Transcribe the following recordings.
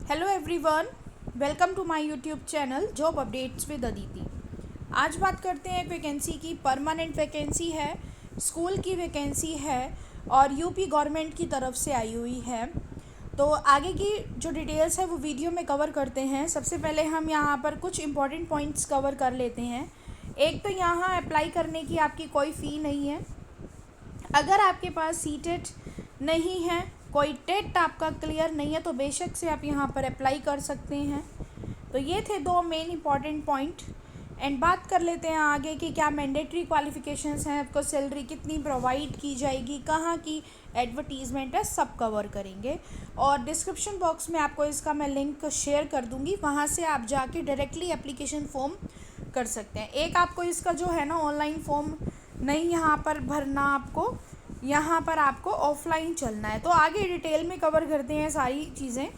Hello everyone, welcome to my YouTube channel job updates with Aditi. आज बात करते हैं एक वैकेंसी की। परमानेंट वैकेंसी है, स्कूल की वैकेंसी है और यूपी गवर्नमेंट की तरफ से आई हुई है। तो आगे की जो डिटेल्स है वो वीडियो में कवर करते हैं। सबसे पहले हम यहाँ पर कुछ इंपॉर्टेंट पॉइंट्स कवर कर लेते हैं। एक तो यहाँ अप्लाई करने की आपकी कोई फ़ी नहीं है। अगर आपके पास सीटेट नहीं है, कोई टेट आपका क्लियर नहीं है, तो बेशक से आप यहाँ पर अप्लाई कर सकते हैं। तो ये थे दो मेन इंपॉर्टेंट पॉइंट। एंड बात कर लेते हैं आगे कि क्या मैंडेटरी क्वालिफ़िकेशंस हैं, आपको सैलरी कितनी प्रोवाइड की जाएगी, कहाँ की एडवर्टीज़मेंट है, सब कवर करेंगे। और डिस्क्रिप्शन बॉक्स में आपको इसका मैं लिंक शेयर कर दूँगी, वहाँ से आप जाके डायरेक्टली एप्लीकेशन फॉर्म कर सकते हैं। एक आपको इसका जो है ना ऑनलाइन फॉर्म नहीं यहाँ पर भरना, आपको यहाँ पर आपको ऑफलाइन चलना है। तो आगे डिटेल में कवर करते हैं सारी चीज़ें।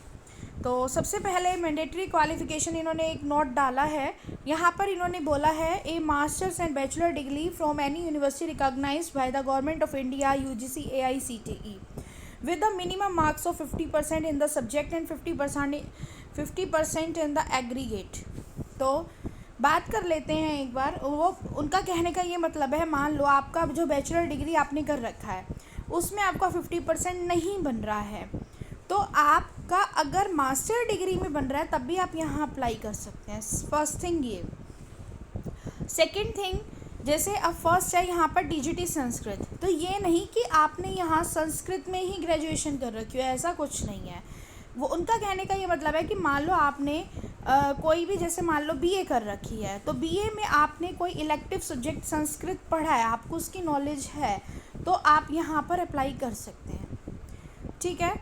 तो सबसे पहले मैंडेटरी क्वालिफ़िकेशन इन्होंने एक नोट डाला है। यहाँ पर इन्होंने बोला है a masters and bachelor degree from any university recognised by the government of India UGC AICTE with the minimum marks of 50% in the subject and 50% in the aggregate। तो बात कर लेते हैं एक बार। वो उनका कहने का ये मतलब है, मान लो आपका जो बैचलर डिग्री आपने कर रखा है उसमें आपका 50% नहीं बन रहा है, तो आपका अगर मास्टर डिग्री में बन रहा है तब भी आप यहाँ अप्लाई कर सकते हैं। फर्स्ट थिंग ये। सेकंड थिंग, जैसे अब फर्स्ट है यहाँ पर DGT संस्कृत, तो ये नहीं कि आपने यहाँ संस्कृत में ही ग्रेजुएशन कर रखी हो, ऐसा कुछ नहीं है। वो उनका कहने का ये मतलब है कि मान लो आपने कोई भी, जैसे मान लो BA कर रखी है, तो BA में आपने कोई इलेक्टिव सब्जेक्ट संस्कृत पढ़ा है, आपको उसकी नॉलेज है, तो आप यहाँ पर अप्लाई कर सकते हैं। ठीक है।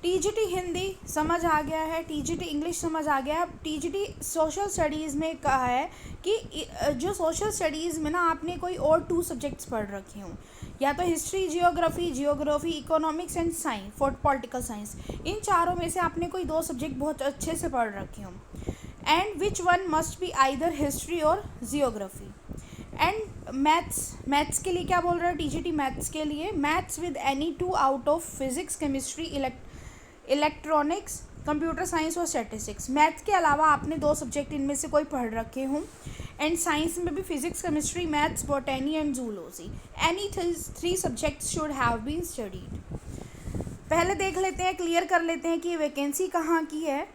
TGT हिंदी समझ आ गया है, TGT इंग्लिश समझ आ गया है। TGT सोशल स्टडीज़ में कहा है कि जो सोशल स्टडीज़ में ना आपने कोई और 2 सब्जेक्ट्स पढ़ रखे हों, या तो history, geography, economics and science, political science, इन चारों में से आपने कोई 2 सब्जेक्ट बहुत अच्छे से पढ़ रखे हों। And which one must be either history और जियोग्राफी। एंड मैथ्स के लिए क्या बोल रहा है TGT? मैथ्स के लिए maths with any 2 out of physics, chemistry, electronics, computer science और स्टैटिस्टिक्स। मैथ्स के अलावा आपने 2 सब्जेक्ट इनमें से कोई पढ़ रखे हों। एंड साइंस में भी physics, chemistry, maths, botany and zoology. Any 3 subjects should have been studied. पहले देख लेते हैं, क्लियर कर लेते हैं कि ये वैकेंसी कहाँ की है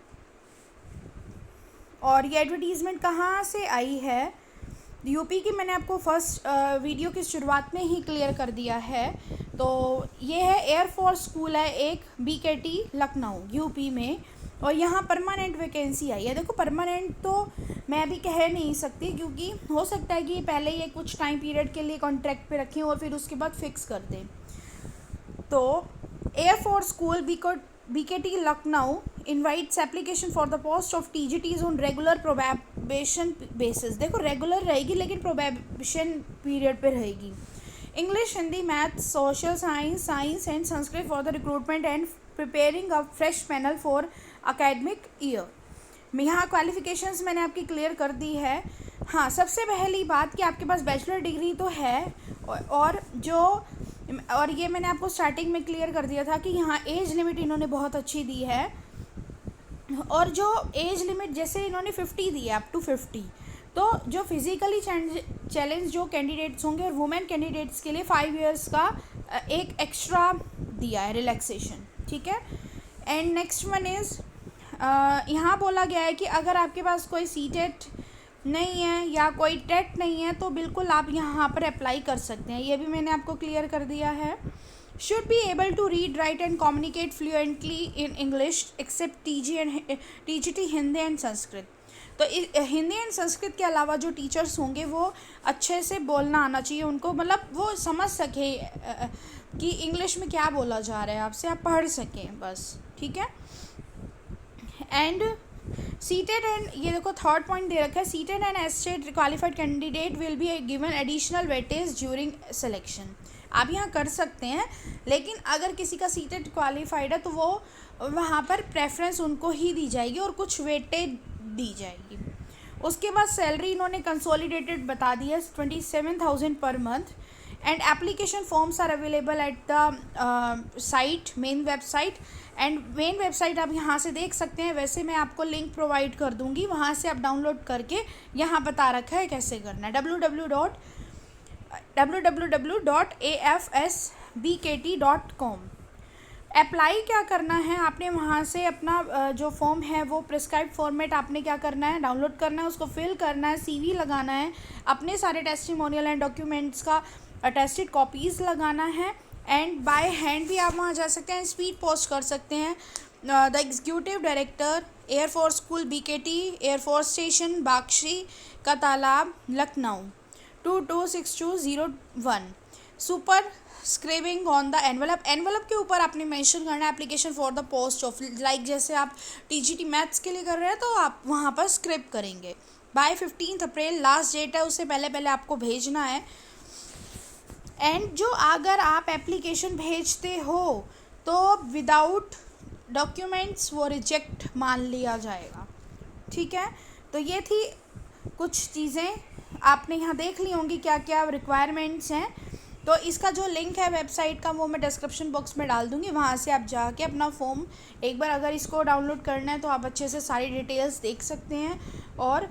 और ये एडवर्टीज़मेंट कहाँ से आई है। यूपी की मैंने आपको फर्स्ट वीडियो की शुरुआत में ही क्लियर कर दिया है। तो ये है एयरफोर्स स्कूल है एक, BKT लखनऊ यूपी में, और यहाँ परमानेंट वैकेंसी आई है। देखो परमानेंट तो मैं अभी कह नहीं सकती, क्योंकि हो सकता है कि पहले ये कुछ टाइम पीरियड के लिए कॉन्ट्रैक्ट पे रखें और फिर उसके बाद फिक्स कर दें। तो air force school BKT Lucknow invites application for the post of TGTs on regular probation basis. देखो रेगुलर रहेगी लेकिन प्रोबेशन पीरियड पे रहेगी। English, Hindi, maths, social science and Sanskrit for the recruitment and preparing a fresh panel for academic year. यहाँ qualifications मैंने आपकी clear कर दी है। हाँ, सबसे पहली बात कि आपके पास बैचलर डिग्री तो है, और ये मैंने आपको स्टार्टिंग में क्लियर कर दिया था कि यहाँ एज लिमिट इन्होंने बहुत अच्छी दी है। और जो एज लिमिट जैसे इन्होंने 50 दी है, अप टू 50, तो जो फिज़िकली चैलेंज जो कैंडिडेट्स होंगे और वुमेन कैंडिडेट्स के लिए 5 इयर्स का एक एक्स्ट्रा दिया है रिलैक्सेशन। ठीक है। एंड नेक्स्ट वन इज़, यहाँ बोला गया है कि अगर आपके पास कोई सीटेट नहीं है या कोई टेट नहीं है तो बिल्कुल आप यहाँ पर अप्लाई कर सकते हैं। ये भी मैंने आपको क्लियर कर दिया है। Should be able to read, write and communicate fluently in English except TGT Hindi and Sanskrit. तो हिंदी एंड संस्कृत के अलावा जो टीचर्स होंगे वो अच्छे से बोलना आना चाहिए उनको, मतलब वो समझ सके कि इंग्लिश में क्या बोला जा रहा है आपसे, आप पढ़ सकें बस। ठीक है। एंड सीटेड एंड, ये देखो थर्ड पॉइंट दे रखा है, seated and estate qualified candidate will be given additional weightage during selection. आप यहाँ कर सकते हैं, लेकिन अगर किसी का सीटेड क्वालिफाइड है तो वो वहाँ पर प्रेफरेंस उनको ही दी जाएगी और कुछ वेटेज दी जाएगी। उसके बाद सैलरी इन्होंने कंसोलिडेटेड बता दी है 27,000 पर month. And application forms are available at the site, main website. And main website आप यहाँ से देख सकते हैं, वैसे मैं आपको लिंक प्रोवाइड कर दूँगी, वहाँ से आप डाउनलोड करके यहाँ बता रखा है कैसे करना है, www.afsbkt.com। अप्लाई क्या करना है, आपने वहाँ से अपना जो फॉर्म है वो प्रिस्क्राइब फॉर्मेट आपने क्या करना है, डाउनलोड करना है, उसको फिल करना है, सीवी लगाना है, अपने सारे टेस्टिमोनियल एंड डॉक्यूमेंट्स का अटेस्टेड कॉपीज़ लगाना है। एंड बाय हैंड भी आप वहाँ जा सकते हैं, स्पीड पोस्ट कर सकते हैं। The executive director, air force school BKT, air force station Bakshi ka Talab, Lucknow 226201। Superscribing on the envelope, envelope के ऊपर आपने मेंशन करना है application for the post office, like जैसे आप TGT मैथ्स के लिए कर रहे हैं तो आप वहाँ पर स्क्रिप करेंगे। बाय 15 अप्रैल लास्ट डेट है, उससे पहले पहले आपको भेजना है। एंड जो अगर आप एप्लीकेशन भेजते हो तो विदाउट डॉक्यूमेंट्स वो रिजेक्ट मान लिया जाएगा, ठीक है। तो ये थी कुछ चीज़ें आपने यहाँ देख ली होंगी क्या क्या रिक्वायरमेंट्स हैं। तो इसका जो लिंक है वेबसाइट का वो मैं डिस्क्रिप्शन बॉक्स में डाल दूँगी, वहाँ से आप जाके अपना फॉर्म एक बार अगर इसको डाउनलोड करना है तो आप अच्छे से सारी डिटेल्स देख सकते हैं और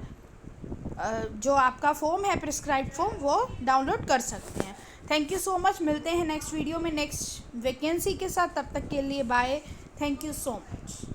जो आपका फॉर्म है प्रिस्क्राइब फॉर्म वो डाउनलोड कर सकते हैं। थैंक यू सो मच, मिलते हैं नेक्स्ट वीडियो में नेक्स्ट वैकेंसी के साथ, तब तक के लिए bye, thank you so much.